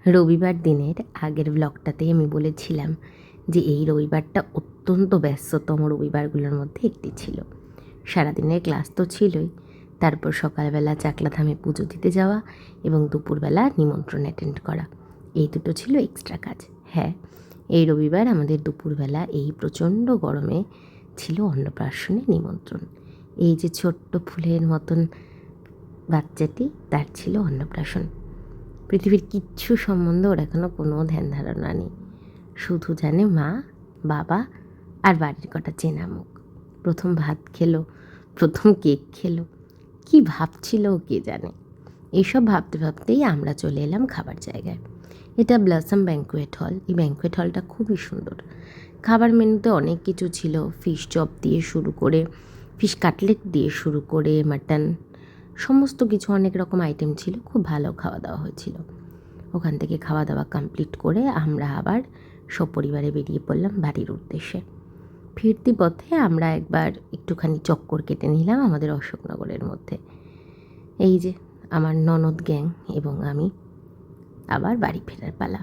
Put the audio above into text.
রবিবার দিনের আগের ব্লগটাতেই আমি বলেছিলাম যে এই রবিবারটা অত্যন্ত ব্যস্ততম রবিবারগুলোর মধ্যে একটি ছিল। সারাদিনের ক্লাস তো ছিলই, তারপর সকালবেলা চাকলাধামে পুজো দিতে যাওয়া এবং দুপুরবেলা নিমন্ত্রণ অ্যাটেন্ড করা, এই দুটো ছিল এক্সট্রা কাজ। হ্যাঁ, এই রবিবার আমাদের দুপুরবেলা এই প্রচণ্ড গরমে ছিল অন্নপ্রাশনের নিমন্ত্রণ। এই যে ছোট্ট ফুলের মতন বাচ্চাটি, তার ছিল অন্নপ্রাশন। পৃথিবীর কিচ্ছু সম্বন্ধে ওর এখনও কোনো ধ্যান ধারণা নেই, শুধু জানে মা, বাবা আর বাড়ির কটা চেনা মুখ। প্রথম ভাত খেলো, প্রথম কেক খেলো, কী ভাবছিল কে জানে। এইসব ভাবতে ভাবতেই আমরা চলে এলাম খাবার জায়গায়। এটা ব্লসম ব্যাঙ্কুয়েট হল। এই ব্যাঙ্কুয়েট হলটা খুবই সুন্দর। খাবার মেনুতে অনেক কিছু ছিল, ফিশ চপ দিয়ে শুরু করে ফিশ কাটলেট দিয়ে শুরু করে মাটন, সমস্ত কিছু অনেক রকম আইটেম ছিল। খুব ভালো খাওয়া দাওয়া হয়েছিল। ওখান থেকে খাওয়া দাওয়া কমপ্লিট করে আমরা আবার সপরিবারে বেরিয়ে পড়লাম বাড়ির উদ্দেশ্যে। ফিরতি পথে আমরা একবার একটুখানি চক্কর কেটে নিলাম আমাদের অশোকনগরের মধ্যে। এই যে আমার ননদ গ্যাং এবং আমি আবার বাড়ি ফেরার পালা।